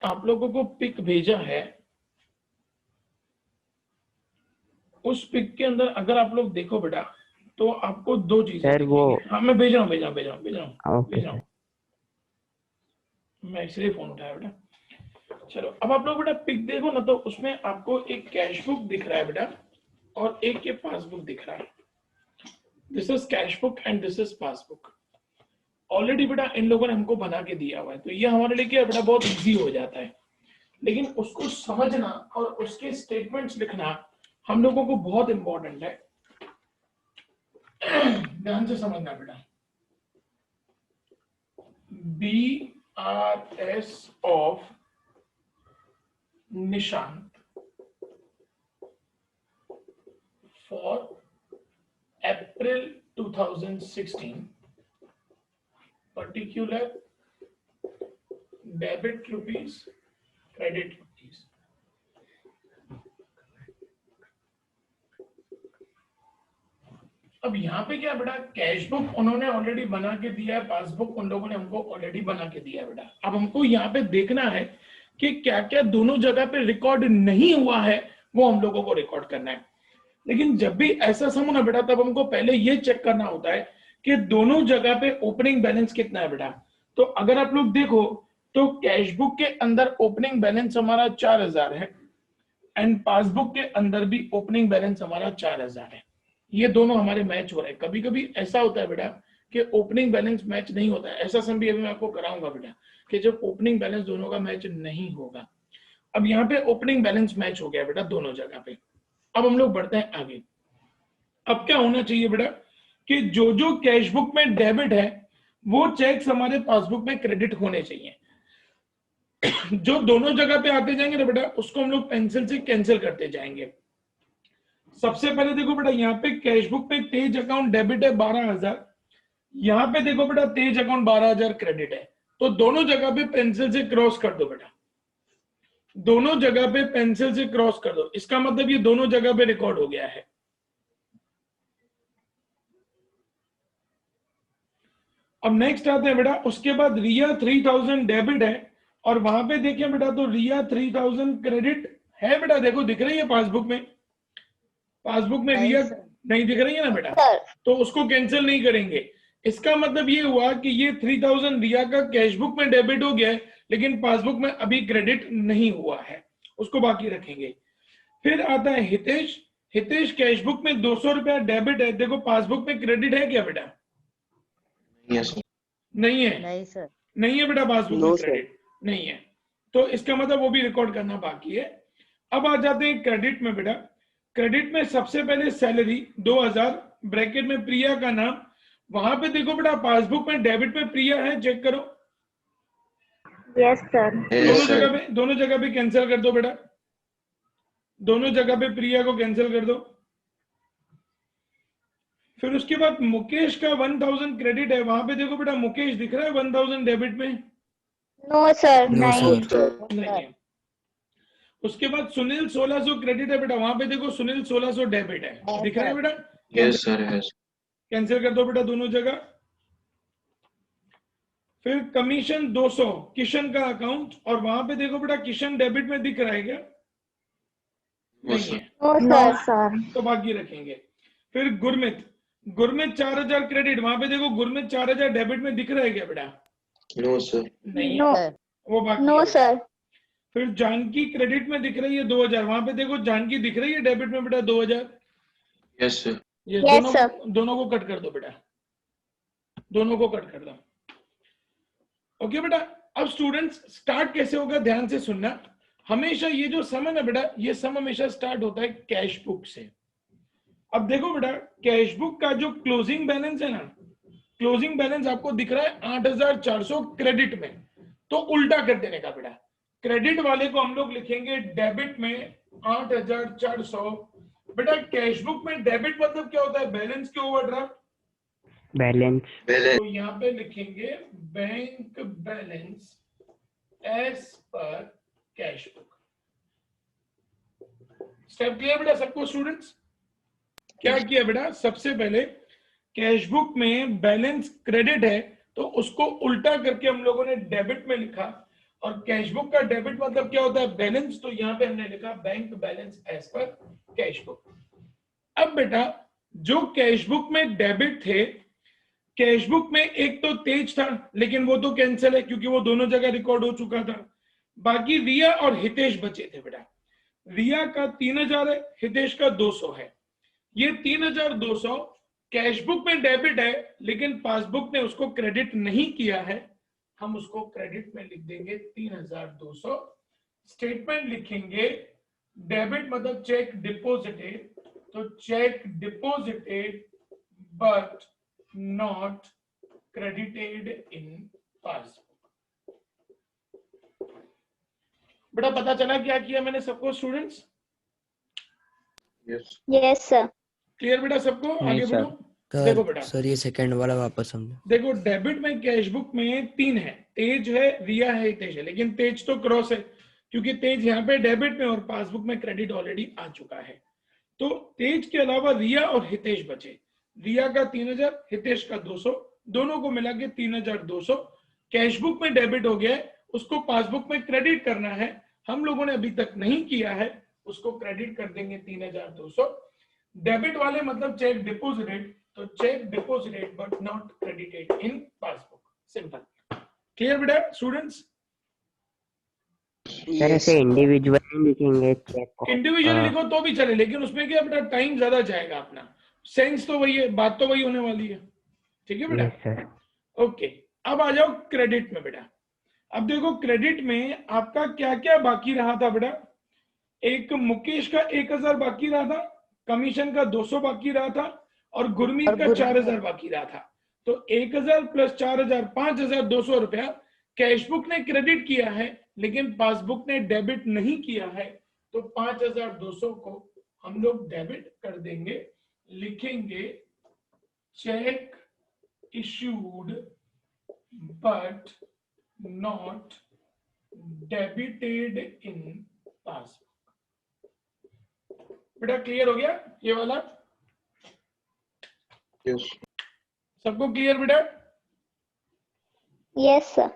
आप लोगों को पिक भेजा है, उस पिक के अंदर अगर आप लोग देखो बेटा तो आपको दो चीजें सर वो दिखेंगी। हाँ मैं भेज रहा ओके हूँ, सर। मैं इसलिए फोन उठाया बेटा। चलो अब आप लोग बेटा पिक देखो ना, तो उसमें आपको एक कैश बुक दिख रहा है बेटा और एक ये पासबुक दिख रहा है। This is cash book and this is passbook. Already बेटा इन लोगों ने हमको बना के दिया हुआ है, तो ये हमारे लिए क्या बेटा बहुत इजी हो जाता है। लेकिन उसको समझना और उसके स्टेटमेंट्स लिखना हम लोगों को बहुत इंपॉर्टेंट है। ध्यान से समझना बेटा। BRS of Nishant for April 2016, particular debit rupees, credit rupees। अब यहाँ पे क्या बेटा, कैश बुक उन्होंने ऑलरेडी बना के दिया है, पासबुक उन लोगों ने हमको ऑलरेडी बना के दिया है बेटा। अब हमको यहाँ पे देखना है कि क्या क्या दोनों जगह पे रिकॉर्ड नहीं हुआ है, वो हम लोगों को रिकॉर्ड करना है। लेकिन जब भी ऐसा सम हो ना बेटा, तब हमको पहले ये चेक करना होता है कि दोनों जगह पे ओपनिंग बैलेंस कितना है बेटा। तो अगर आप लोग देखो तो कैश बुक के अंदर ओपनिंग बैलेंस हमारा 4000 है एंड पासबुक के अंदर भी ओपनिंग बैलेंस हमारा 4000 है। ये दोनों हमारे मैच हो रहे हैं। कभी कभी ऐसा होता है बेटा कि ओपनिंग बैलेंस मैच नहीं होता है। ऐसा सम भी अभी मैं आपको कराऊंगा बेटा कि जब ओपनिंग बैलेंस दोनों का मैच नहीं होगा। अब यहाँ पे ओपनिंग बैलेंस मैच हो गया बेटा दोनों जगह पे। अब हम लोग बढ़ते हैं आगे। अब क्या होना चाहिए बेटा कि जो जो कैश बुक में डेबिट है वो चेक्स हमारे पासबुक में क्रेडिट होने चाहिए। जो दोनों जगह पे आते जाएंगे ना बेटा, उसको हम लोग पेंसिल से कैंसिल करते जाएंगे। सबसे पहले देखो बेटा, यहाँ पे कैश बुक में तेज अकाउंट डेबिट है 12,000, यहाँ पे देखो बेटा तेज अकाउंट 12,000 क्रेडिट है। तो दोनों जगह पे पेंसिल से क्रॉस कर दो बेटा, दोनों जगह पे पेंसिल से क्रॉस कर दो। इसका मतलब ये दोनों जगह पे रिकॉर्ड हो गया है। अब नेक्स्ट आते हैं बेटा, उसके बाद रिया 3000 डेबिट है और वहां पे देखिए बेटा तो रिया 3000 क्रेडिट है बेटा। देखो दिख रही है पासबुक में, पासबुक में रिया नहीं दिख रही है ना बेटा, तो उसको कैंसिल नहीं करेंगे। इसका मतलब ये हुआ कि ये 3000 रिया का कैशबुक में डेबिट हो गया है, लेकिन पासबुक में अभी क्रेडिट नहीं हुआ है, उसको बाकी रखेंगे। फिर आता है हितेश। हितेश कैशबुक में 200 रुपया डेबिट है। देखो पासबुक में क्रेडिट है क्या बेटा? यस नहीं है, नहीं सर, नहीं है बेटा, पासबुक में क्रेडिट नहीं है, तो इसका मतलब वो भी रिकॉर्ड करना बाकी है। अब आ जाते हैं क्रेडिट में बेटा। क्रेडिट में सबसे पहले सैलरी 2000, ब्रैकेट में प्रिया का नाम। वहां पे देखो बेटा पासबुक में डेबिट में प्रिया है, चेक करो। Yes sir. दोनों जगह पे कैंसिल कर दो बेटा, दोनों जगह पे प्रिया को कैंसिल कर दो। फिर उसके बाद मुकेश का 1000 क्रेडिट है, वहां पे देखो बेटा मुकेश दिख रहा है 1000 डेबिट में? नो सर, नो नहीं। सर नहीं है। उसके बाद सुनील 1600 क्रेडिट है बेटा, वहां पे देखो सुनील 1600 डेबिट है, दिख रहा है बेटा? यस सर यस कैंसिल कर दो बेटा दोनों जगह। फिर कमीशन 200 किशन का अकाउंट, और वहां पे देखो बेटा किशन डेबिट में दिख रहा है क्या? नहीं है, नो सर। तो बाकी रखेंगे। फिर गुरमित, गुरमित 4000 क्रेडिट, वहां पे देखो गुरमित 4000 डेबिट में दिख रहा है क्या बेटा? नो सर नहीं नो, है, वो बाकी नो है। सर। फिर जानकी क्रेडिट में दिख रही है 2000, वहां पे देखो जानकी दिख रही है डेबिट में बेटा 2000? यस सर ये Yes, sir. दोनों को कट कर दो बेटा, दोनों को कट कर दो। ओके बेटा, अब स्टूडेंट्स स्टार्ट कैसे होगा ध्यान से सुनना। हमेशा ये जो सम है ना बेटा, ये सम हमेशा स्टार्ट होता है कैश बुक से। अब देखो बेटा कैश बुक का जो क्लोजिंग बैलेंस है ना, क्लोजिंग बैलेंस आपको दिख रहा है 8400 क्रेडिट में, तो उल्टा कर देने का बेटा। क्रेडिट वाले को हम लोग लिखेंगे डेबिट में 8400। बेटा कैश बुक में डेबिट मतलब क्या होता है? बैलेंस के ओवरड्राफ्ट, बैलेंस। तो यहाँ पे लिखेंगे bank balance as per cash book. Step clear बेटा सबको स्टूडेंट्स? क्या किया बेटा, सबसे पहले कैश बुक में बैलेंस क्रेडिट है तो उसको उल्टा करके हम लोगों ने डेबिट में लिखा, और कैश बुक का डेबिट मतलब क्या होता है? बैलेंस। तो यहाँ पे हमने लिखा bank balance as per cash book. अब बेटा जो कैश बुक में डेबिट थे, कैश बुक में एक तो तेज था लेकिन वो तो कैंसिल है क्योंकि वो दोनों जगह रिकॉर्ड हो चुका था। बाकी रिया और हितेश बचे थे बेटा। रिया का 3000 है, हितेश का 200 है। ये 3200 कैश बुक में डेबिट है लेकिन पासबुक ने उसको क्रेडिट नहीं किया है, हम उसको क्रेडिट में लिख देंगे 3200। स्टेटमेंट लिखेंगे, डेबिट मतलब चेक डिपॉजिटेड, तो check deposited but not credited in passbook. बेटा पता चला क्या किया मैंने सबको students? Yes. Yes, sir. Clear बेटा सबको? आगे सर। बढ़ो। देखो बेटा, सर ये सेकंड वाला वापस समझो। देखो डेबिट में कैश बुक में 3 है, तेज है, रिया है, हितेश है। लेकिन तेज तो क्रॉस है क्योंकि तेज यहाँ पे डेबिट में और पासबुक में क्रेडिट ऑलरेडी आ चुका है। तो तेज के अलावा रिया और हितेश बचे। रिया का 3000, हितेश का 200, दोनों को मिला के 3200 कैश बुक में डेबिट हो गया है, उसको पासबुक में क्रेडिट करना है। हम लोगों ने अभी तक नहीं किया है, उसको क्रेडिट कर देंगे 3200। डेबिट वाले मतलब चेक डिपॉजिटेड, तो check deposited but not credited in passbook. Simple. Clear बेटा स्टूडेंट्स? सर ऐसे इंडिविजुअली लिखेंगे चेक को? इंडिविजुअली लिखो तो भी चले, लेकिन उसमें क्या बेटा टाइम ज्यादा जाएगा अपना। सेंस तो वही है, बात तो वही होने वाली है। ठीक है बेटा? Yes sir. ओके, अब आ जाओ क्रेडिट में बेटा। अब देखो क्रेडिट में आपका क्या क्या बाकी रहा था बेटा। एक मुकेश का 1000 बाकी रहा था, कमीशन का 200 बाकी रहा था, और गुरमीत का 4000 बाकी रहा था। तो 1000 प्लस 4000 5200 रुपया कैश बुक ने क्रेडिट किया है लेकिन पासबुक ने डेबिट नहीं किया है। तो 5200 को हम लोग डेबिट कर देंगे, लिखेंगे check issued but not debited in passbook. बेटा क्लियर हो गया ये वाला? Yes. सबको क्लियर बेटा? Yes, sir.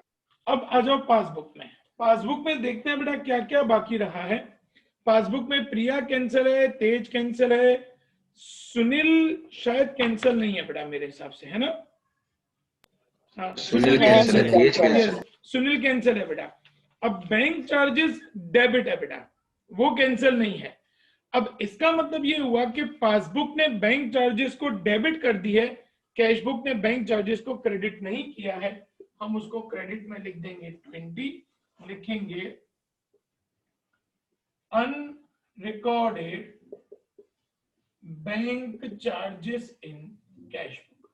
अब आ जाओ पासबुक में। पासबुक में देखते हैं बेटा क्या क्या बाकी रहा है। पासबुक में प्रिया कैंसिल है, तेज कैंसिल है, सुनील शायद कैंसिल नहीं है बेटा मेरे हिसाब से, है ना? हाँ, सुनील कैंसिल कैंसिल है, ये Yes, सुनील कैंसिल है बेटा। अब बैंक चार्जेस डेबिट है बेटा, वो कैंसिल नहीं है। अब इसका मतलब ये हुआ कि पासबुक ने बैंक चार्जेस को डेबिट कर दी है, कैश बुक ने बैंक चार्जेस को क्रेडिट नहीं किया है। हम उसको क्रेडिट में लिख देंगे 20, लिखेंगे अनरिकॉर्डेड बैंक चार्जेस इन कैश बुक।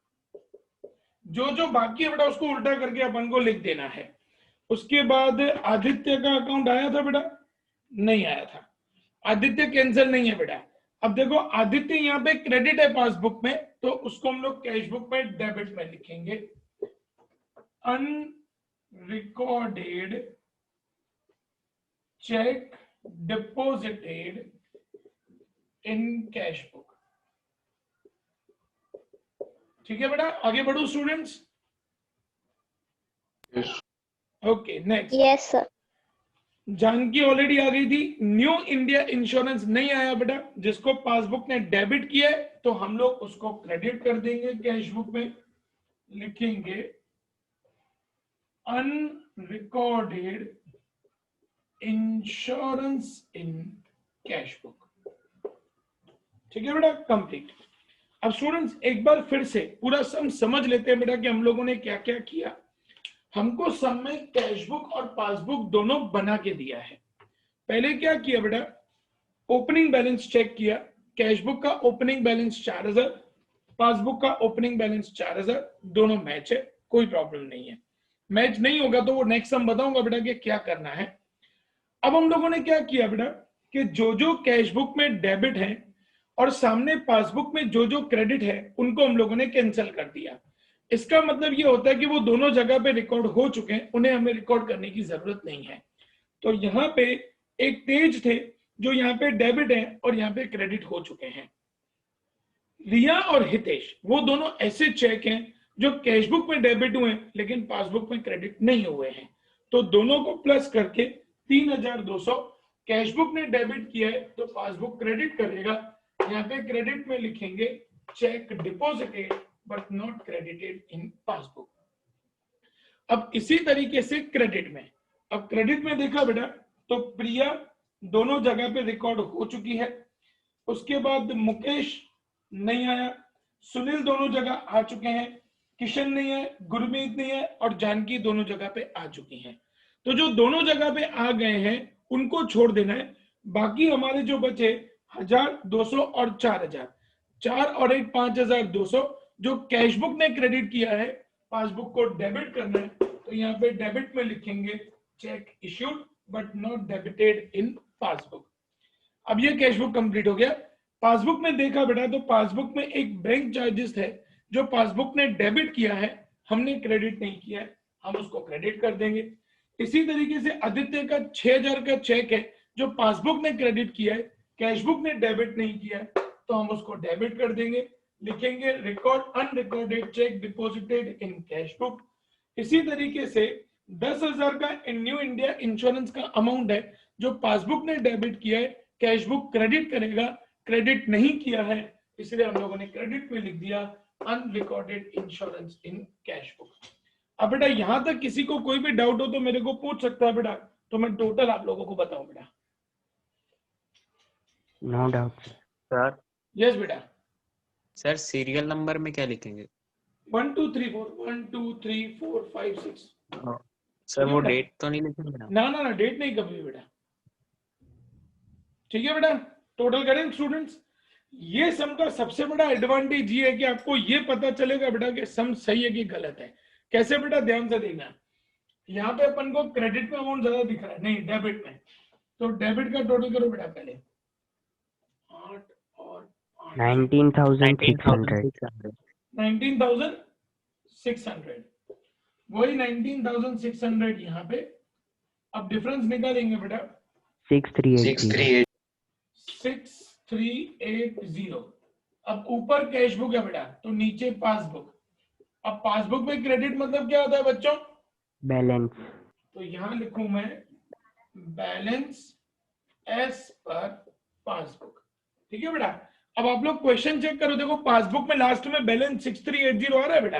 जो जो बाकी है बेटा उसको उल्टा करके अपन को लिख देना है। उसके बाद आदित्य का अकाउंट आया था बेटा? नहीं आया था। आदित्य कैंसिल नहीं है बेटा। अब देखो आदित्य यहाँ पे क्रेडिट है पासबुक में, तो उसको हम लोग कैश बुक में डेबिट में लिखेंगे unrecorded cheque deposited in cash book. ठीक है बेटा? आगे बढ़ो students. Yes. Okay next. Yes, sir. Janaki already आ गई थी। न्यू इंडिया इंश्योरेंस नहीं आया बेटा, जिसको पासबुक ने डेबिट किया है तो हम लोग उसको क्रेडिट कर देंगे कैश बुक में, लिखेंगे अनरिकॉर्डेड इंश्योरेंस इन कैश बुक। ठीक है बेटा? कंप्लीट। अब स्टूडेंट्स एक बार फिर से पूरा सम समझ लेते हैं बेटा कि हम लोगों ने क्या क्या किया। हमको सम में कैश बुक और पासबुक दोनों बना के दिया है। पहले क्या किया बेटा? ओपनिंग बैलेंस चेक किया। कैश बुक का ओपनिंग बैलेंस 4000, पासबुक का ओपनिंग बैलेंस 4000, दोनों मैच है, कोई प्रॉब्लम नहीं है। मैच नहीं होगा तो वो नेक्स्ट सम बताऊंगा बेटा कि क्या करना है। अब हम लोगों ने क्या किया बेटा कि जो जो कैश बुक में डेबिट है और सामने पासबुक में जो जो क्रेडिट है उनको हम लोगों ने कैंसिल कर दिया। इसका मतलब ये होता है कि वो दोनों जगह पे रिकॉर्ड हो चुके हैं, उन्हें हमें रिकॉर्ड करने की जरूरत नहीं है। तो यहाँ पे एक तेज थे जो यहाँ पे डेबिट है और यहाँ पे क्रेडिट हो चुके हैं। रिया और हितेश वो दोनों ऐसे चेक हैं जो कैश बुक में डेबिट हुए हैं लेकिन पासबुक में क्रेडिट नहीं हुए हैं। तो दोनों को प्लस करके 3200 कैशबुक ने डेबिट किया है तो पासबुक क्रेडिट करेगा। यहाँ पे क्रेडिट में लिखेंगे check deposited but not credited in passbook. अब इसी तरीके से क्रेडिट में, अब क्रेडिट में देखा बेटा तो प्रिया दोनों जगह पे रिकॉर्ड हो चुकी है, उसके बाद मुकेश नहीं आया, सुनील दोनों जगह आ चुके हैं, किशन नहीं है, गुरमीत नहीं है और जानकी दोनों जगह पे आ चुकी हैं। तो जो दोनों जगह पे आ गए हैं उनको छोड़ देना है। बाकी हमारे जो बचे 1200 और 4000, 4 और 1 5200 जो कैशबुक ने क्रेडिट किया है पासबुक को डेबिट करना है। तो यहाँ पे डेबिट में लिखेंगे check issued but not debited in passbook. अब ये कैशबुक कंप्लीट हो गया। पासबुक में देखा बेटा तो पासबुक में एक बैंक चार्जेस है जो पासबुक ने डेबिट किया है, हमने क्रेडिट नहीं किया है, हम उसको क्रेडिट कर देंगे। इसी तरीके से आदित्य का 6000 का चेक है जो पासबुक ने क्रेडिट किया है, कैशबुक ने डेबिट नहीं किया है, तो हम उसको डेबिट कर देंगे। लिखेंगे रिकॉर्ड अनरिकॉर्डेड चेक डिपॉजिटेड इन कैशबुक। इसी तरीके से 10,000 का न्यू इंडिया इंश्योरेंस का अमाउंट है जो पासबुक ने डेबिट किया है, कैशबुक क्रेडिट करेगा, क्रेडिट नहीं किया है इसलिए हम लोगों ने क्रेडिट में लिख दिया अनरिकॉर्डेड इंश्योरेंस इन कैशबुक। अब बेटा यहां तक किसी को कोई भी डाउट हो तो मेरे को पूछ सकता है बेटा, तो मैं टोटल आप लोगों को बताऊं बेटा। नो डाउट सर यस बेटा। सर सीरियल नंबर में क्या लिखेंगे? 1 2 3 4 1 2 3 4 5 6। सर वो डेट तो नहीं लिखेंगे ना ना ना डेट नहीं कभी बेटा। ठीक है बेटा, टोटल करें स्टूडेंट्स। ये सम का सबसे बड़ा एडवांटेज ये है कि आपको ये पता चलेगा बेटा कि सम सही है कि गलत है। कैसे बेटा, ध्यान से देखना। यहाँ पे अपन को क्रेडिट में अमाउंट ज्यादा दिख रहा है, नहीं डेबिट में, तो डेबिट का टोटल करो बेटा पहले 8 और 19,600 19,600 वही 19,600 यहाँ पे। अब डिफरेंस निकालेंगे बेटा 6380 6380। अब ऊपर कैशबुक है बेटा तो नीचे पासबुक। अब पासबुक में क्रेडिट मतलब क्या होता है बच्चों? बैलेंस। तो यहां लिखूं मैं बैलेंस एस पर पासबुक। ठीक है बेटा। अब आप लोग क्वेश्चन चेक करो, देखो पासबुक में लास्ट में बैलेंस 6380 आ रहा है बेटा।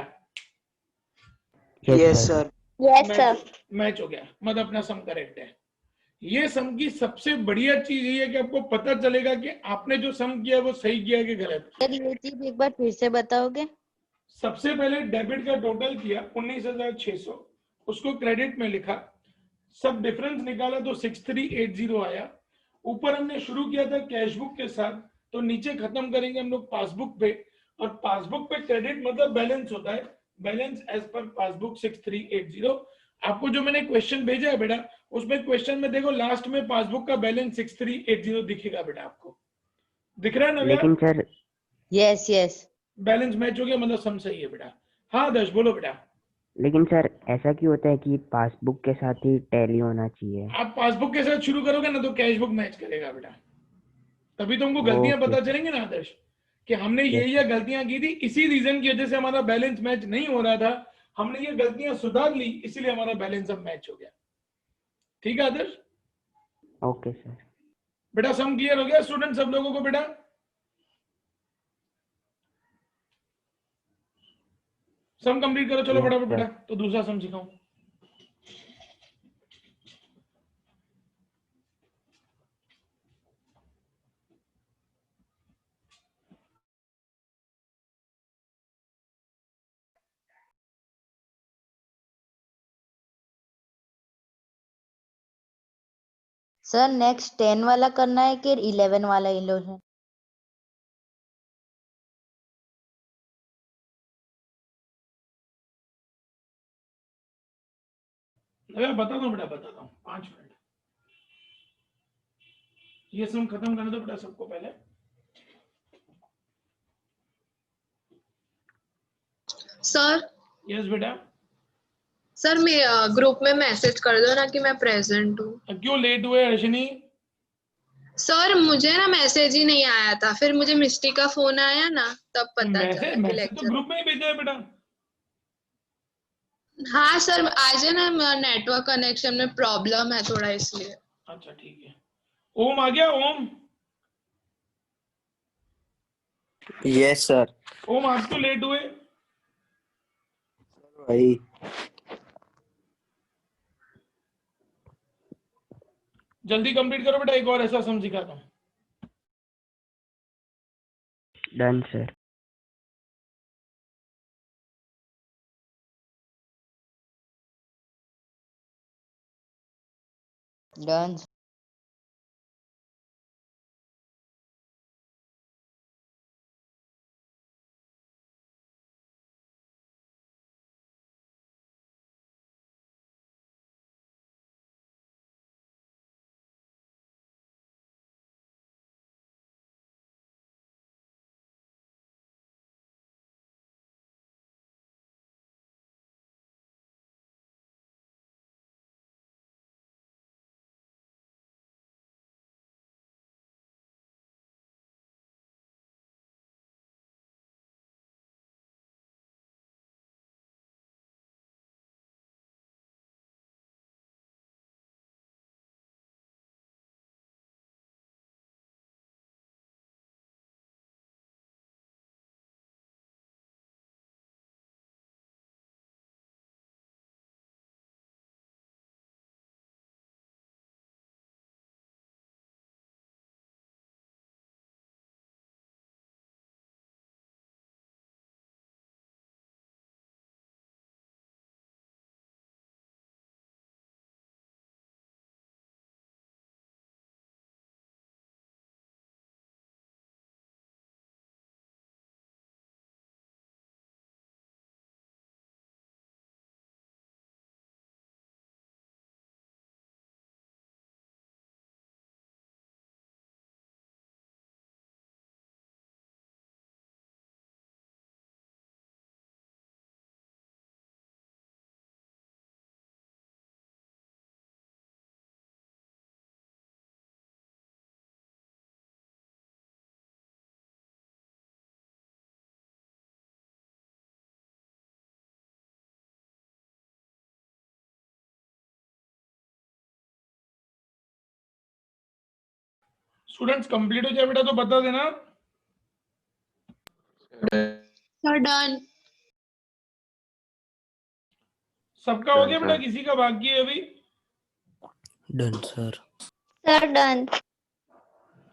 Yes sir. Yes, sir. Match हो गया, मतलब अपना सम करेक्ट है। ये सम की सबसे बढ़िया चीज ये है कि आपको पता चलेगा कि आपने जो सम किया वो सही किया कि गलत। सर ये चीज एक बार फिर से बताओगे? सबसे पहले डेबिट का टोटल किया 19,600, उसको क्रेडिट में लिखा, सब डिफरेंस निकाला तो 6380 आया। ऊपर हमने शुरू किया था कैशबुक के साथ, तो नीचे खत्म करेंगे हम लोग पासबुक पे, और पासबुक पे क्रेडिट मतलब बैलेंस होता है, बैलेंस एज पर पासबुक 6380। आपको जो मैंने क्वेश्चन भेजा है बेटा उसमें क्वेश्चन में देखो लास्ट में पासबुक का बैलेंस 6380 दिखेगा बेटा, आपको दिख रहा है ना? लेकिन sir yes yes balance match हो गया मतलब सम सही है बेटा। हाँ दर्श बोलो बेटा। लेकिन सर ऐसा क्यों होता है कि पासबुक के साथ ही टैली होना चाहिए? आप पासबुक के साथ शुरू करोगे ना तो कैशबुक मैच करेगा बेटा, तभी तो हमको गलतियां पता चलेंगी ना आदर्श कि हमने ये गलतियां की थी, इसी रीजन की वजह से हमारा बैलेंस मैच नहीं हो रहा था, हमने ये गलतियां सुधार ली इसीलिए हमारा बैलेंस अब मैच हो गया। ठीक है आदर्श? Okay sir. बेटा सम क्लियर हो गया स्टूडेंट सब लोगों को? बेटा सम कंप्लीट करो, चलो फटाफट बेटा, तो दूसरा सम सिखाऊं। सर नेक्स्ट 10 वाला करना है कि 11 वाला ही लो है? बताता हूँ बेटा, बताता हूँ 5 मिनट। ये सम खत्म करने दो बेटा सबको पहले। सर यस बेटा। सर मैं ग्रुप में मैसेज कर दो ना कि मैं प्रेजेंट हूँ। क्यों लेट हुए अर्शनी? सर मुझे ना मैसेज ही नहीं आया था, फिर मुझे मिस्टी का फोन आया ना तब पता चला कि मैसेज तो लेक्चर। ग्रुप में ही भेजा है बेटा। हाँ सर, आज है ना नेटवर्क कनेक्शन में प्रॉब्लम है थोड़ा, इसलिए। अच्छा ठीक है। ओम आ गया? ओम यस सर। ओम आज तो लेट हुए। भाई जल्दी कंप्लीट करो बेटा, एक और ऐसा सम सिखाता हूँ। Done sir. Done. Students complete हो जाए बेटा तो बता देना। Sir done. सबका हो गया Done, बेटा, sir. किसी का बाकी है अभी? Done sir. Sir done.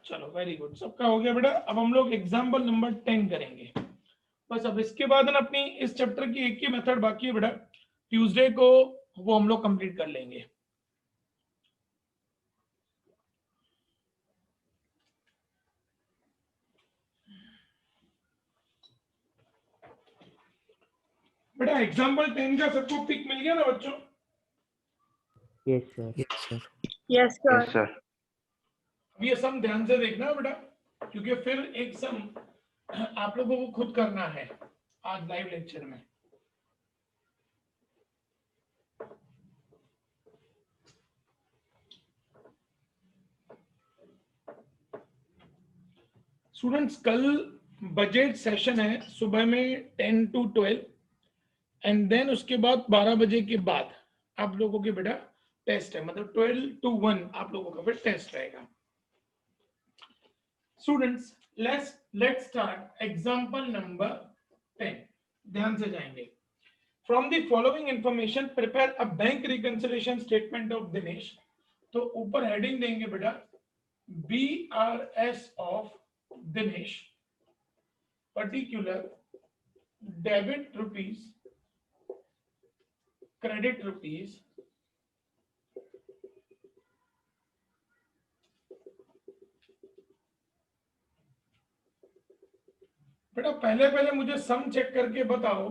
चलो वेरी गुड, सबका हो गया बेटा। अब हम लोग एग्जाम्पल नंबर 10 करेंगे। बस अब इसके बाद ना अपनी इस चैप्टर की एक ही मेथड बाकी है बेटा, ट्यूसडे को वो हम लोग कंप्लीट कर लेंगे। बेटा एग्जाम्पल 10 का सबको पिक मिल गया ना बच्चों? Yes sir. Yes sir. Yes sir. Yes, sir. अब ये सम ध्यान से देखना बेटा, क्योंकि फिर एक सम आप लोगों को खुद करना है आज लाइव लेक्चर में। स्टूडेंट्स कल बजट सेशन है सुबह में 10 to 12 एंड देन उसके बाद 12 बजे के बाद आप लोगों के बेटा टेस्ट है, मतलब 12 to 1 आप लोगों का फिर टेस्ट रहेगा। Students let's start example number 10। ध्यान से जाएंगे। From the following information prepare a bank reconciliation statement of Dinesh. तो ऊपर हेडिंग देंगे बेटा BRS of Dinesh, particular debit rupees, credit rupees, बेटा पहले मुझे सम चेक करके बताओ।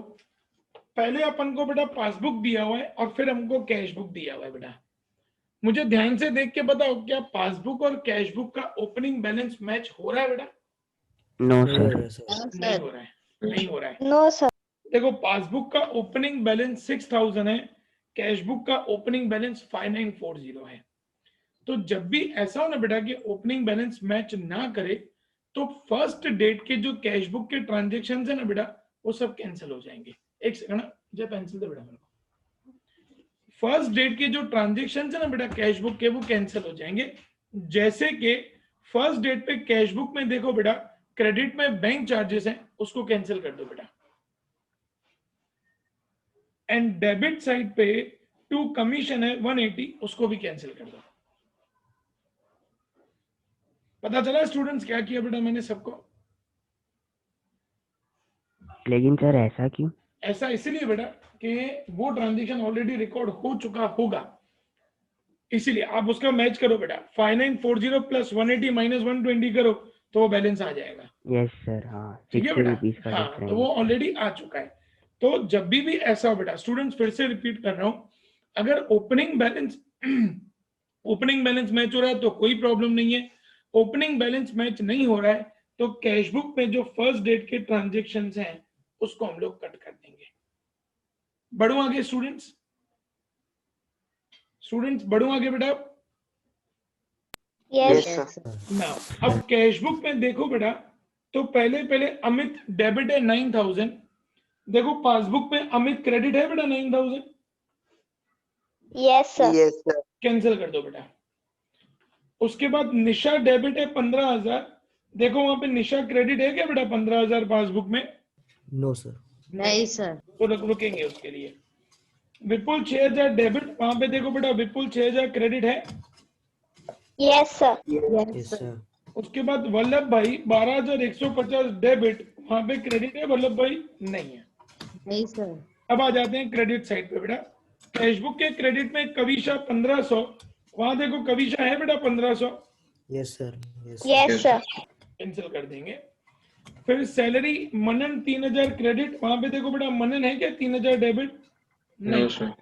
पहले अपन को बेटा पासबुक दिया हुआ है और फिर हमको कैश बुक दिया हुआ है बेटा। मुझे ध्यान से देख के बताओ, क्या पासबुक और कैश बुक का ओपनिंग बैलेंस मैच हो रहा है बेटा? नो हो सर। रहा है सर। नहीं हो रहा है, नहीं हो रहा है। No sir. देखो पासबुक का ओपनिंग बैलेंस 6000 है, कैश बुक का ओपनिंग बैलेंस 5940 है। तो जब भी ऐसा हो ना बेटा कि ओपनिंग बैलेंस मैच ना करे, तो फर्स्ट डेट के जो कैश बुक के ट्रांजेक्शन है ना बेटा, वो सब कैंसिल हो जाएंगे। एक सेकंड, मुझे पेंसिल दे बेटा मेरे को। फर्स्ट डेट के जो ट्रांजेक्शन है ना बेटा कैश बुक के, वो कैंसिल हो जाएंगे। जैसे कि फर्स्ट डेट पे कैश बुक में देखो बेटा क्रेडिट में बैंक चार्जेस हैं, उसको कैंसिल कर दो बेटा। एंड डेबिट साइड पे टू कमीशन है 180, उसको भी कैंसिल कर दो। पता चला स्टूडेंट्स क्या किया बेटा मैंने सबको? लेकिन सर ऐसा क्यों? ऐसा इसलिए बेटा कि वो ट्रांजेक्शन ऑलरेडी रिकॉर्ड हो चुका होगा, इसीलिए आप उसका मैच करो बेटा। 5940 प्लस 180 माइनस 120 करो तो वो बैलेंस आ जाएगा। यस सर, हाँ ठीक है 60 बेटा? रुपीज का हाँ, डिफरेंस। तो वो ऑलरेडी आ चुका है। तो जब भी ऐसा हो बेटा, स्टूडेंट्स फिर से रिपीट कर रहा हूं, अगर ओपनिंग बैलेंस मैच हो रहा है तो कोई प्रॉब्लम नहीं है। ओपनिंग बैलेंस मैच नहीं हो रहा है तो कैश बुक में जो फर्स्ट डेट के ट्रांजेक्शन हैं उसको हम लोग कट कर देंगे। बढ़ो आगे स्टूडेंट्स बढ़ो आगे बेटा। Yes. नाउ अब कैश बुक में देखो बेटा, तो पहले अमित डेबिट है 9000। देखो पासबुक में अमित क्रेडिट है बेटा 9000, Yes, sir. Yes, sir. Cancel कर दो बेटा। उसके बाद निशा डेबिट है 15000। देखो वहां पे निशा क्रेडिट है क्या बेटा 15000 पासबुक में? No, sir. नहीं सर। तो रुकेंगे उसके लिए। विपुल 6000 डेबिट, वहां पे देखो बेटा विपुल 6000 क्रेडिट है। Yes, sir. Yes, sir. उसके बाद वल्लभ भाई 12150 डेबिट, वहां पे क्रेडिट है, वल्लभ भाई नहीं है। नहीं सर। अब आ जाते हैं क्रेडिट साइड पे बेटा। कैश बुक के क्रेडिट में कविशा 1500, वहां देखो कविशा है बेटा 1500, Yes, sir. Yes. Yes, sir. Cancel कर देंगे। फिर सैलरी मनन 3000 क्रेडिट, वहां पे देखो बेटा मनन है क्या 3000 डेबिट? नो नहीं। Sir,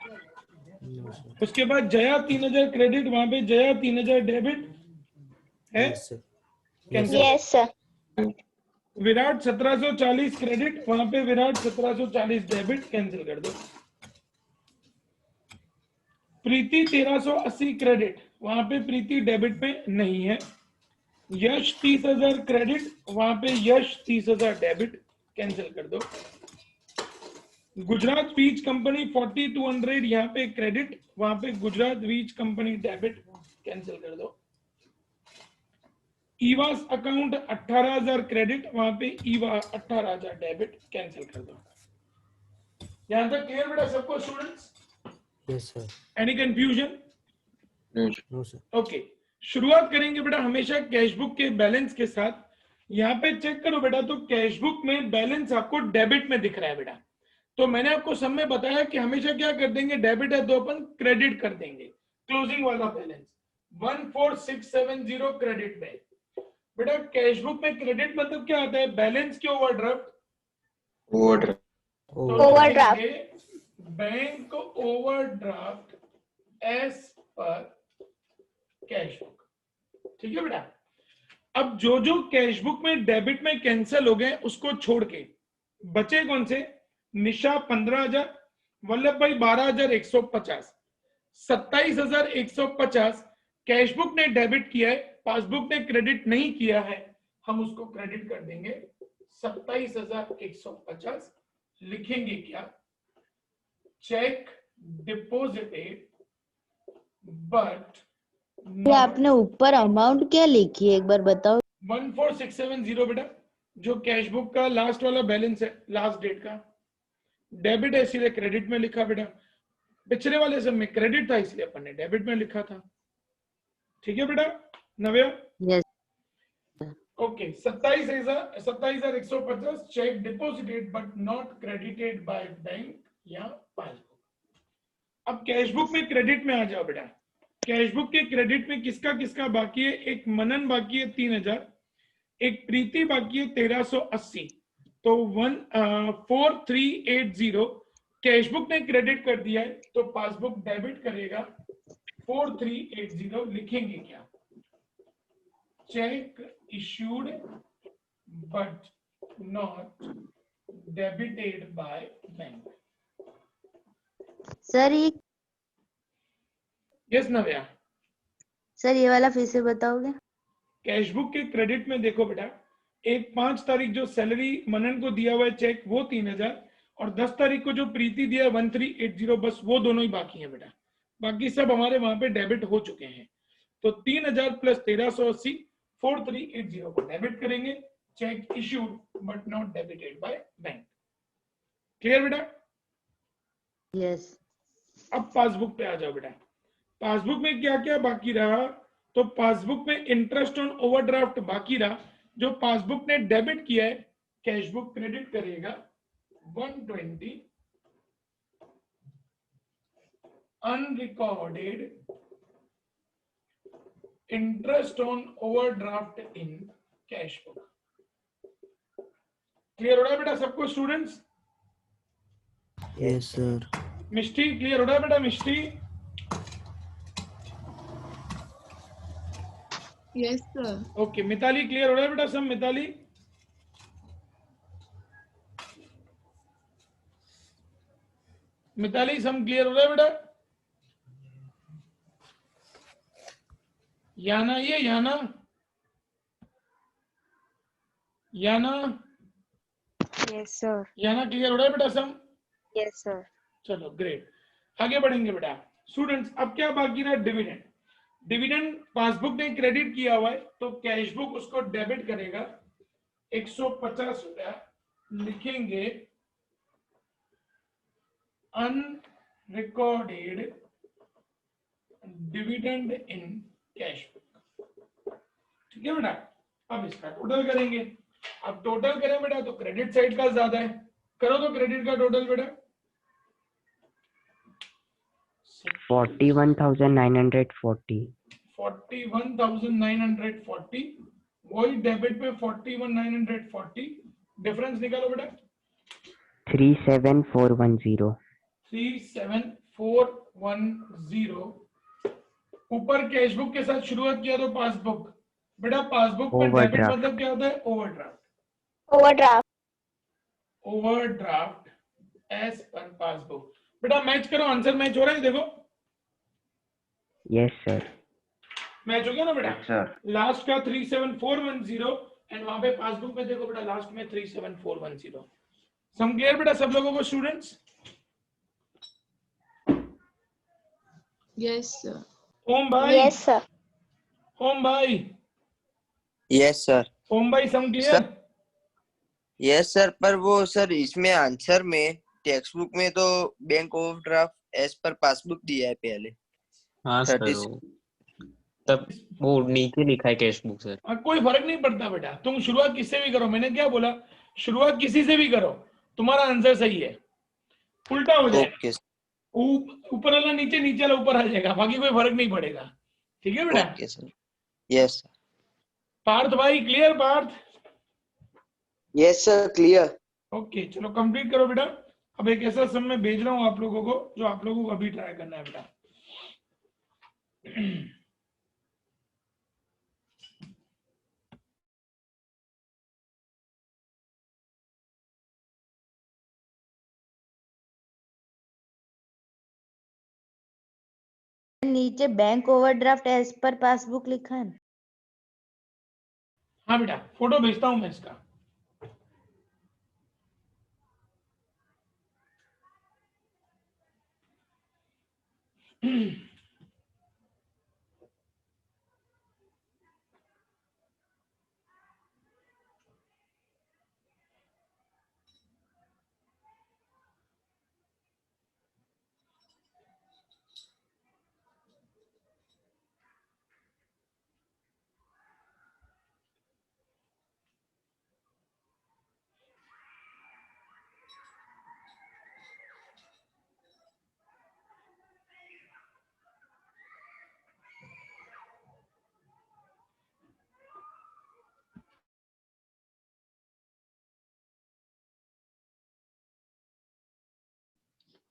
No, sir. उसके बाद जया 3000 क्रेडिट, वहां पे जया 3000 डेबिट है, Yes, sir. Cancel. Yes, sir. Virat 1740 credit, वहां पे विराट 1740 डेबिट, कैंसिल कर दो। प्रीति 1380 क्रेडिट, वहां पे प्रीति डेबिट में नहीं है। यश 30000 क्रेडिट, वहां पे यश 30000 डेबिट, कैंसिल कर दो। गुजरात वीज कंपनी 4200 यहाँ पे क्रेडिट, वहां पे गुजरात वीज कंपनी डेबिट, कैंसिल कर दो। ईवास अकाउंट 18000 क्रेडिट, वहां पे ईवा 18000 डेबिट, कैंसिल कर दो। यहां तक क्लियर बेटा सबको students? Yes, sir. Any confusion? No sir, No, sir. Okay, शुरुआत करेंगे बेटा हमेशा कैश बुक के बैलेंस के साथ। यहाँ पे चेक करो बेटा, तो कैश बुक में बैलेंस आपको डेबिट में दिख रहा है बेटा। तो मैंने आपको सब में बताया कि हमेशा क्या कर देंगे, डेबिट है तो अपन क्रेडिट कर देंगे। क्लोजिंग वाला बैलेंस 14670 क्रेडिट में बेटा। कैश बुक में क्रेडिट मतलब क्या आता है, बैलेंस के overdraft. Overdraft, Overdraft. Bank overdraft as per cash book. ठीक है बेटा। अब जो जो कैश बुक में डेबिट में कैंसिल हो गए उसको छोड़ के बचे कौन से? निशा 15000, वल्लभ भाई 12150, 27150 कैश बुक ने डेबिट किया है, पासबुक ने क्रेडिट नहीं किया है, हम उसको क्रेडिट कर देंगे 27150। लिखेंगे क्या? चेक डिपॉजिटेड बट ये आपने ऊपर अमाउंट क्या लिखी है एक बार बताओ। 14670 बेटा, जो कैश बुक का लास्ट वाला बैलेंस है, लास्ट डेट का। डेबिट है इसलिए क्रेडिट में लिखा बेटा, पिछले वाले सब में क्रेडिट था इसलिए अपन ने डेबिट में लिखा था। ठीक है बेटा Navya? Yes. Okay, 27150 cheque deposited but not credited by bank या पासबुक। अब कैश बुक में क्रेडिट में आ जाओ बेटा। कैश बुक के क्रेडिट में किसका किसका बाकी है? एक मनन बाकी है 3000, एक प्रीति बाकी है 1380, तो 4380 कैश बुक ने क्रेडिट कर दिया है, तो पासबुक डेबिट करेगा 4380। लिखेंगे क्या? Check issued but not debited by bank. Sir ये यस नव्या? सर ये वाला फिर से बताओगे? कैश बुक के क्रेडिट में देखो बेटा, एक 5 तारीख जो सैलरी मनन को दिया हुआ है चेक वो 3000, और 10 तारीख को जो प्रीति दिया है 1380, बस वो दोनों ही बाकी है बेटा। बाकी सब हमारे वहां पे डेबिट हो चुके हैं। तो 3000 प्लस 1380 4380 को डेबिट करेंगे। Check issued but not debited by bank. Clear बेटा? यस अब पासबुक पे आ जाओ बेटा। पासबुक में क्या क्या बाकी रहा? तो पासबुक में इंटरेस्ट ऑन ओवरड्राफ्ट बाकी रहा। जो पासबुक ने डेबिट किया है, कैशबुक क्रेडिट करेगा 120 unrecorded interest on overdraft in cashbook. Clear हो रहा है बेटा सबको students? Yes sir. Mishti clear हो रहा है बेटा? Mishti yes sir. Okay. Mitali clear हो रहा है बेटा सब? मिताली मिताली सम क्लियर हो रहा है बेटा? याना, ये Yana Yana yes sir. Yana clear हो रहा है बेटा सम? Yes sir. चलो ग्रेट, आगे बढ़ेंगे बेटा। स्टूडेंट्स अब क्या बाकी रहा? डिविडेंड। डिविडेंड पासबुक ने क्रेडिट किया हुआ है तो कैशबुक उसको डेबिट करेगा 150 रुपया। लिखेंगे अनरिकॉर्डेड डिविडेंड इन कैशबुक। ठीक है बेटा? अब इसका टोटल करेंगे। अब टोटल करें बेटा तो क्रेडिट साइड का ज्यादा है, करो तो क्रेडिट का टोटल बेटा 41,940। 41,940 वही डेबिट पे 41,940 डिफरेंस निकालो बेटा 37410। 37410। ऊपर कैशबुक के साथ शुरुआत किया तो पासबुक। बेटा पासबुक में डेबिट Overdraft। मतलब क्या होता है? Overdraft. Overdraft. Overdraft as per passbook. बेटा मैच करो, आंसर मैच हो रहा है देखो। Yes sir. मैच हो गया ना बेटा? सर लास्ट का 37410 एंड वहां पे पासबुक में देखो बेटा लास्ट में 37410। सम क्लियर बेटा सब लोगों को स्टूडेंट्स? Yes sir. ओम भाई, Yes, sir. ओम भाई, यस सर। ओम भाई सम क्लियर? यस सर, पर वो सर इसमें आंसर में टेक्स्ट बुक में तो bank overdraft as per passbook दिया है पहले। हाँ सर 30 वो तब वो नीचे लिखा है कैश बुक सर। कोई फर्क नहीं पड़ता बेटा, तुम शुरुआत किससे भी करो। मैंने क्या बोला? शुरुआत किसी से भी करो, तुम्हारा आंसर सही है। उल्टा हो जाएगा, ओके ऊपर वाला नीचे, नीचे वाला ऊपर आ जाएगा, बाकी कोई फर्क नहीं पड़ेगा। ठीक है बेटा? Okay sir. Yes sir. Parth भाई clear? Parth yes sir clear. Okay चलो कंप्लीट करो बेटा। अब एक ऐसा सम मैं भेज रहा हूं आप लोगों को जो आप लोगों को अभी ट्राई करना है बेटा। नीचे bank overdraft as per passbook लिखा है। हाँ बेटा फोटो भेजता हूं मैं इसका।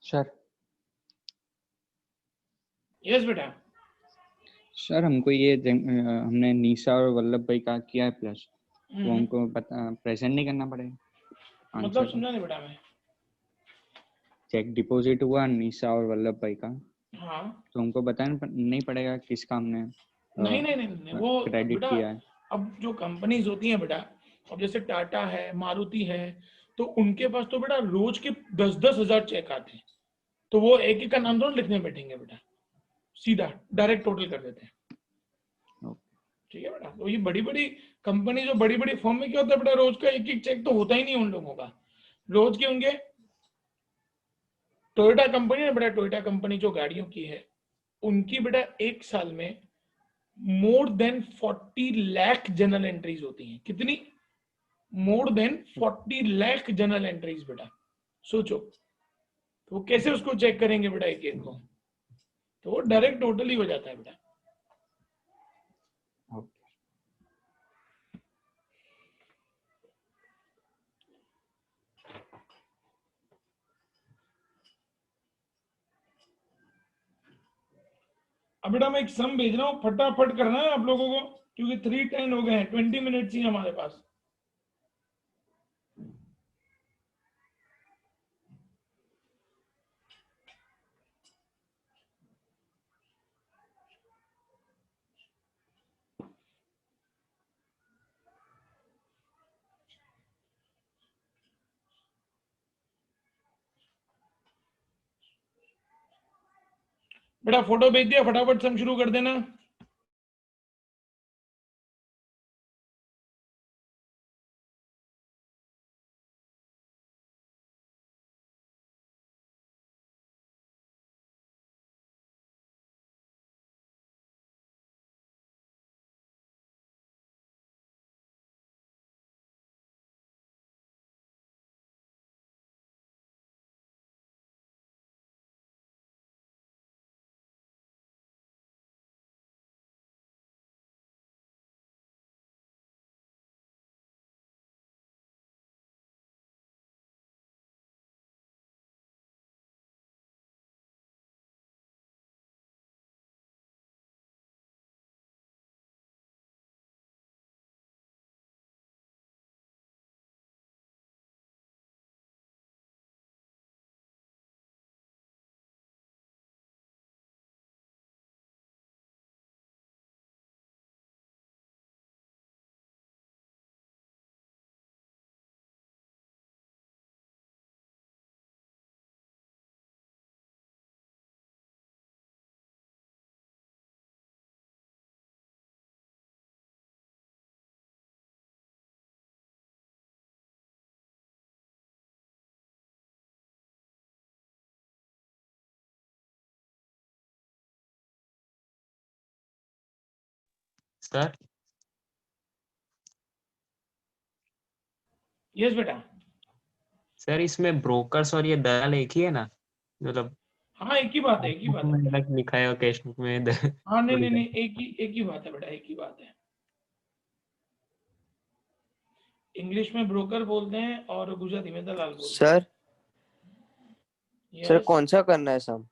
सर यस बेटा। सर हमको ये हमने निशा और वल्लभ भाई का किया है प्लस, वो हमको प्रेजेंट नहीं करना पड़ेगा। मतलब समझा नहीं बेटा मैं। चेक डिपॉजिट हुआ निशा और वल्लभ भाई का, हाँ तो हमको बताना नहीं पड़ेगा किसका हमने नहीं वो क्रेडिट बेटा किया है। अब जो कंपनीज होती हैं बेटा, अब जैसे टाटा है, मारुति है, तो उनके पास तो बेटा रोज के 10-10 हजार चेक आते हैं, तो वो एक एक का नाम थोड़ा लिखने बैठेंगे बेटा। सीधा डायरेक्ट टोटल कर देते हैं। ओके। ठीक है बेटा। तो ये बड़ी बड़ी कंपनी, जो बड़ी बड़ी फर्म में क्या होता है बेटा, रोज का एक एक चेक तो होता ही नहीं उन लोगों का। रोज के होंगे, टोयोटा कंपनी है बेटा, टोयोटा कंपनी जो गाड़ियों की है, उनकी बेटा एक साल में more than 40 lakh general entries होती हैं। कितनी? More than 40 lakh general entries बेटा। सोचो तो वो कैसे उसको चेक करेंगे बेटा एक एक को? तो वो डायरेक्ट टोटल ही हो जाता है बेटा। ओके। अब बेटा मैं एक सम भेज रहा हूँ, फटाफट करना है आप लोगों को, क्योंकि 3:10 हो गए हैं, 20 मिनट्स ही हमारे पास। बेटा फोटो भेज दिया, फटाफट सम शुरू कर देना। सर यस बेटा। सर इसमें ब्रोकर्स और ये दलाल एक ही है ना? मतलब हाँ एक ही बात है, एक ही बुक बात है में बेटा। अलग लिखा है और कैश बुक में हाँ नहीं थोड़ी नहीं नहीं, अलग। एक ही बात है बेटा, एक ही बात है। इंग्लिश में ब्रोकर बोलते हैं और गुजराती में दलाल बोलते सर हैं। सर यस, कौन सा करना है सम?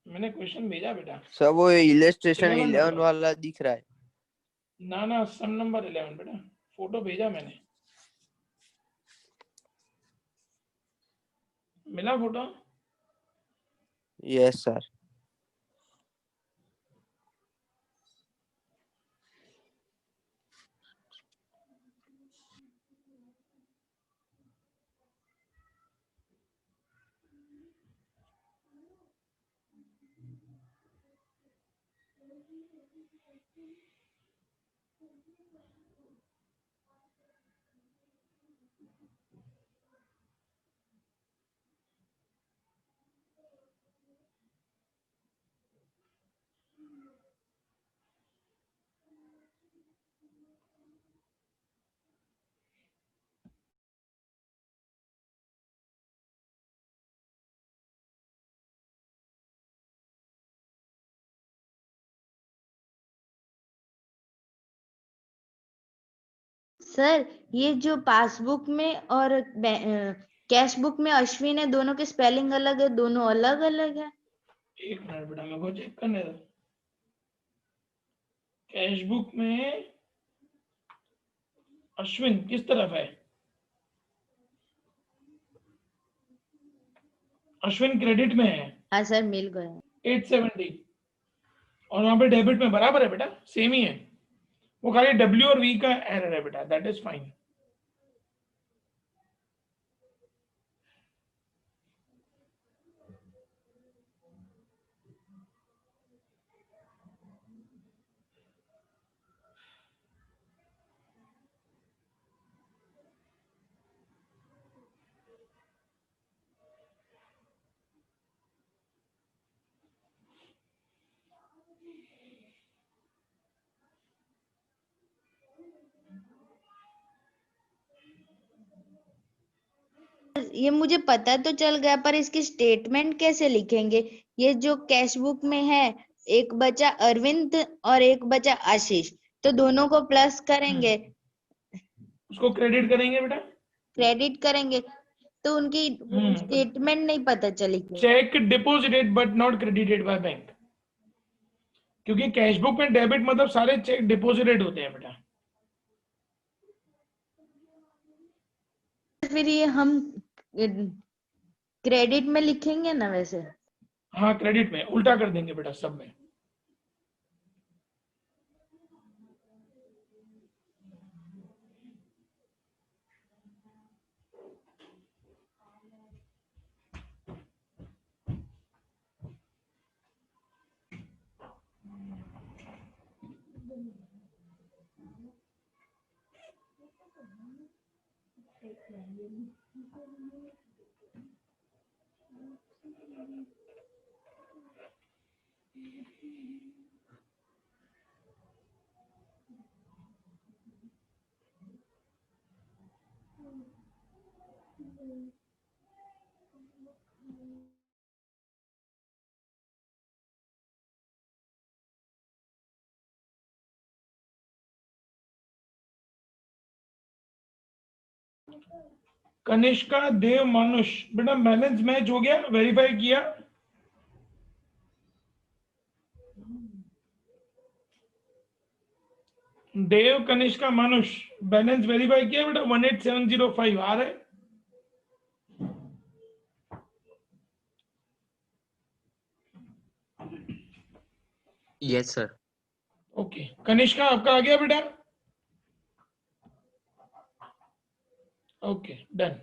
मैंने क्वेश्चन भेजा बेटा। सर वो इलस्ट्रेशन 11 11 नंबर। वाला दिख रहा है। ना ना, सम नंबर 11 बेटा, फोटो भेजा मैंने। मिला फोटो? Yes sir. सर ये जो पासबुक में और कैश बुक में अश्विन है, दोनों के स्पेलिंग अलग है, दोनों अलग अलग है। एक मिनट बेटा, मेरे को चेक करने दो। कैश बुक में अश्विन किस तरफ है? अश्विन क्रेडिट में है, हाँ सर मिल गए। 870। और वहां पे डेबिट में बराबर है बेटा, सेम ही है। वो खाली डब्ल्यू और वी का एरर है बेटा, दैट इज फाइन। ये मुझे पता तो चल गया, पर इसकी स्टेटमेंट कैसे लिखेंगे? ये जो कैश बुक में है, एक बचा अरविंद और एक बचा आशीष, तो दोनों को प्लस करेंगे, उसको क्रेडिट करेंगे बेटा, क्रेडिट करेंगे, तो उनकी स्टेटमेंट नहीं पता चली। Check deposited but not credited by bank, क्योंकि कैश बुक में डेबिट मतलब सारे चेक डिपोजिटेड होते हैं बेटा। फिर ये हम क्रेडिट में लिखेंगे ना वैसे? हाँ, क्रेडिट में उल्टा कर देंगे बेटा सब में। कनिष्का देव मानुष, बेटा बैलेंस मैच हो गया, वेरीफाई किया? देव कनिष्का मानुष, बैलेंस वेरीफाई किया बेटा? 18705 आ रहा है। Yes sir. ओके, कनिष्का आपका आ गया बेटा? Okay, done.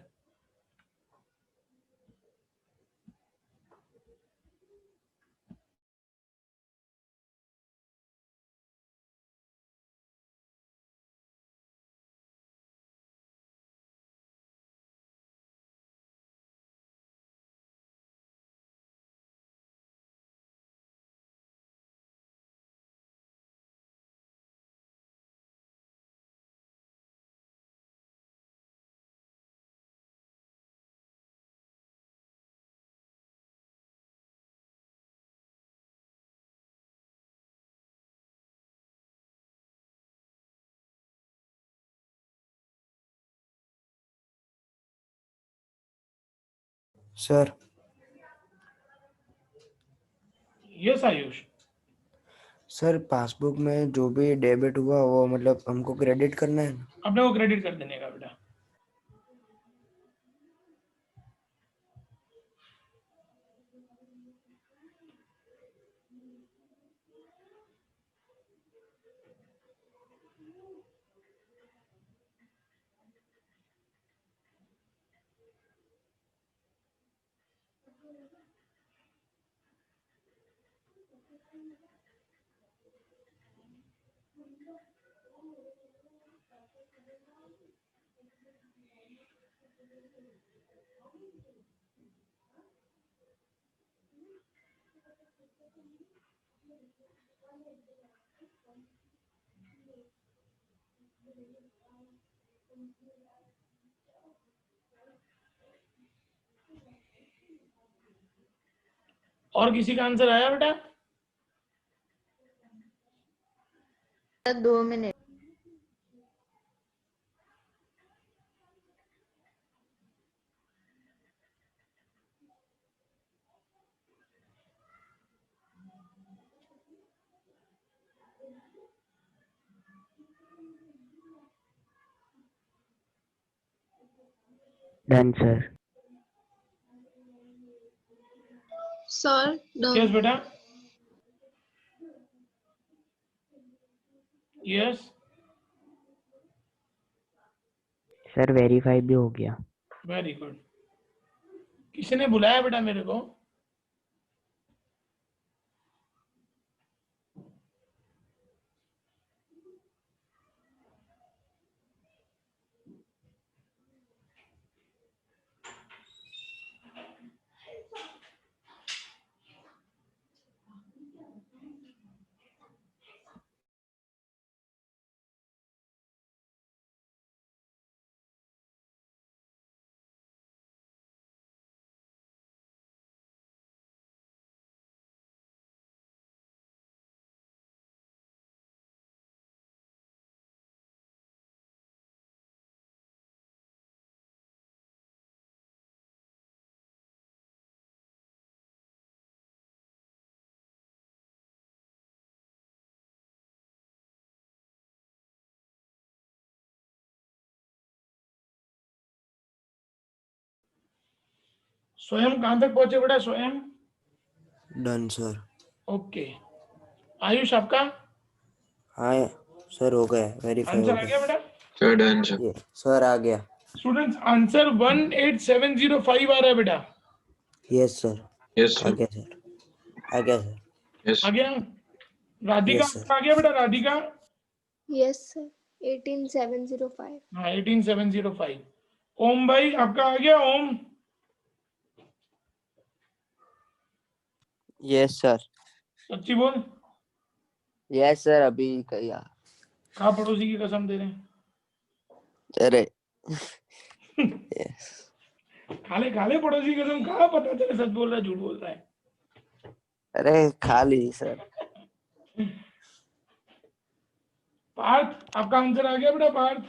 Sir yes Ayush. Sir passbook में जो भी डेबिट हुआ वो मतलब हमको क्रेडिट करना है ना? अपने को क्रेडिट कर देने का बेटा। और किसी का आंसर आया बेटा? 2 minute. Done sir. Sir yes बेटा, यस सर वेरीफाई भी हो गया। Very good. किसी ने बुलाया बेटा मेरे को? स्वयं कहां तक पहुंचे बेटा? स्वयं डन सर। ओके। आयुष आपका हाँ सर हो गया, वेरीफाई हो आंसर आ गया। गया बेटा? Sir done sir. ये सर आ गया। स्टूडेंट्स आंसर 18705 आ रहा है बेटा। Yes sir. यस आ सर। गया सर, आ गया सर। यस आ गया। Radhika Yes, sir. आपका आ गया बेटा? Radhika Yes, sir. 18705. हाँ 18705। ओम भाई आपका आ गया? ओम यस सर। सच्ची बोल, यस सर, अभी किया। कहा पड़ोसी की कसम दे रहे हैं? अरे खाले पड़ोसी की कसम, कहा पता चले सच बोल रहा है झूठ बोल रहा है? अरे खा ली सर। पार्थ आपका आंसर आ गया बेटा? पार्थ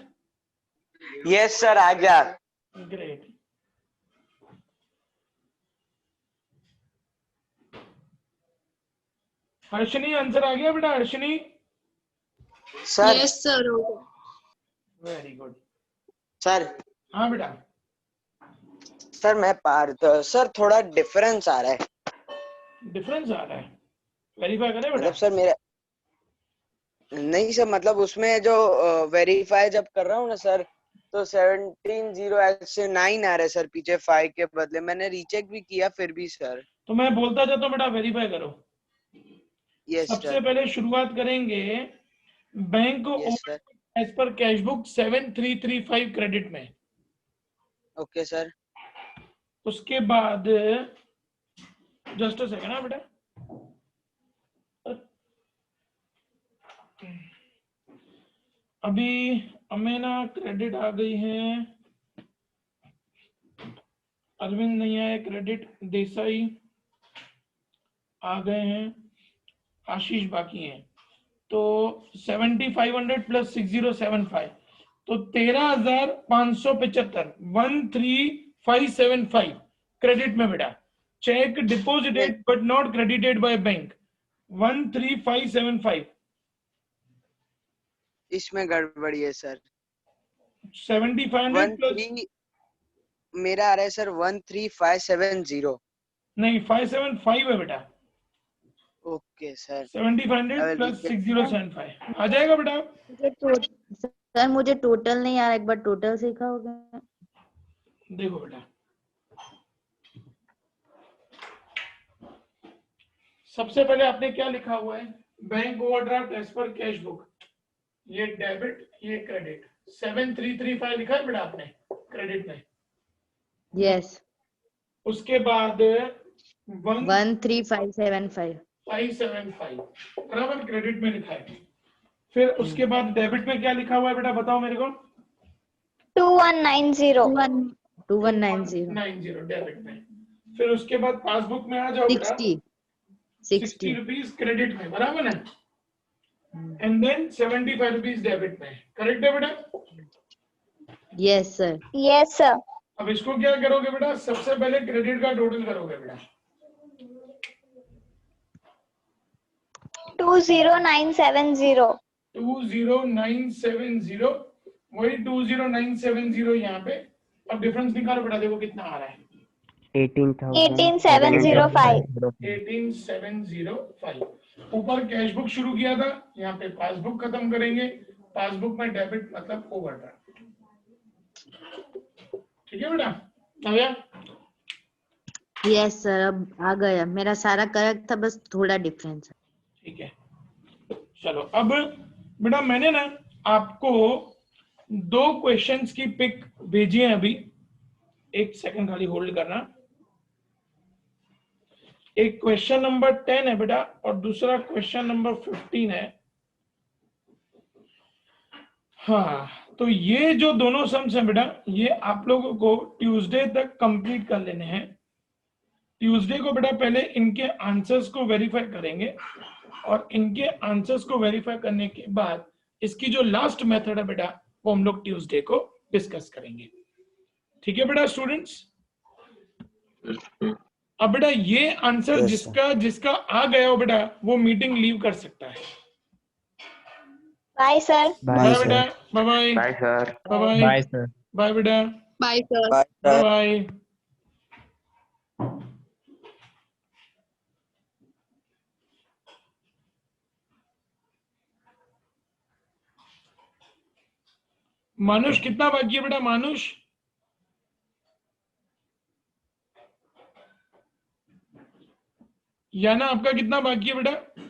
यस सर, आ गया। ग्रेट। हर्षनी आंसर आ गया बेटा? हर्षनी सर यस सर हो गया। Very good. सर हाँ बेटा सर मैं पार्थ सर, थोड़ा डिफरेंस आ रहा है। डिफरेंस आ रहा है, वेरीफाई करें बेटा? मतलब सर मेरा नहीं सर, मतलब उसमें जो वेरीफाई जब कर रहा हूँ ना सर, तो 17 से 9 आ रहा है सर पीछे 5 के बदले। मैंने रीचेक भी किया फिर भी सर। तो मैं बोलता जाता हूँ बेटा वेरीफाई करो। यस सबसे सर। पहले शुरुआत करेंगे बैंक यस सर। एज पर कैशबुक 7335 क्रेडिट में। Okay sir. उसके बाद जस्ट अ सेकंड बेटा, अभी हमें ना क्रेडिट आ गई है, अरविंद नहीं आए क्रेडिट, देसाई आ गए हैं, आशीष बाकी हैं। तो 7500 प्लस 6075 तो 13575 13575 क्रेडिट में बेटा। Check deposited but not credited by bank 13575। इसमें गड़बड़ी है सर। 7500 प्लस 13 मेरा आ रहा है सर 13570। नहीं 575 है बेटा। Okay sir. 7500 प्लस 6075 आ जाएगा बेटा? सर मुझे टोटल नहीं आ रहा, एक बार टोटल सिखाओगे? देखो बेटा, सबसे पहले आपने क्या लिखा हुआ है? Bank overdraft as per cash book, ये डेबिट ये क्रेडिट। 7335 लिखा है बेटा आपने क्रेडिट में? यस। उसके बाद 13575 575 बराबर क्रेडिट में लिखा है। फिर उसके बाद डेबिट में क्या लिखा हुआ है बेटा? बताओ मेरे को। 2190. 2190 डेबिट में। फिर उसके बाद पासबुक में आ जाओ बेटा, 60 रुपीज क्रेडिट में, बराबर है? एंड देन 75 रुपीज डेबिट में, करेक्ट है बेटा? Yes sir. Yes, sir. अब इसको क्या करोगे बेटा? सबसे पहले क्रेडिट का टोटल करोगे बेटा। 20970. 20970 वही 20970 यहाँ पे। अब डिफरेंस निकालो बेटा, देखो कितना आ रहा है। 18705. 18705। ऊपर कैश बुक शुरू किया था, यहाँ पे पासबुक खत्म करेंगे। पासबुक में डेबिट मतलब ओवरड्राफ्ट। ठीक है बेटा? आ गया? यस सर, अब आ गया। मेरा सारा करेक्ट था, बस थोड़ा डिफरेंस है। ठीक है, चलो अब बेटा मैंने ना आपको 2 क्वेश्चंस की पिक भेजी है अभी। एक सेकंड खाली होल्ड करना। एक क्वेश्चन नंबर 10 है बेटा और दूसरा क्वेश्चन नंबर 15 है। हाँ, तो ये जो दोनों सम्स हैं बेटा, ये आप लोगों को ट्यूसडे तक कंप्लीट कर लेने हैं। ट्यूसडे को बेटा पहले इनके आंसर्स को वेरीफाई करेंगे और इनके आंसर्स को वेरीफाई करने के बाद इसकी जो लास्ट मेथड है बेटा, वो हम लोग ट्यूसडे को डिस्कस करेंगे। ठीक है बेटा स्टूडेंट्स? अब बेटा ये आंसर Yes, जिसका आ गया हो बेटा, वो मीटिंग लीव कर सकता है। Bye, sir. बाय बेटा, bye bye bye sir. Bye bye bye sir. Bye बेटा, बाय सर। Bye bye. मानुष कितना बाकी है बेटा? मानुष याना आपका कितना बाकी है बेटा?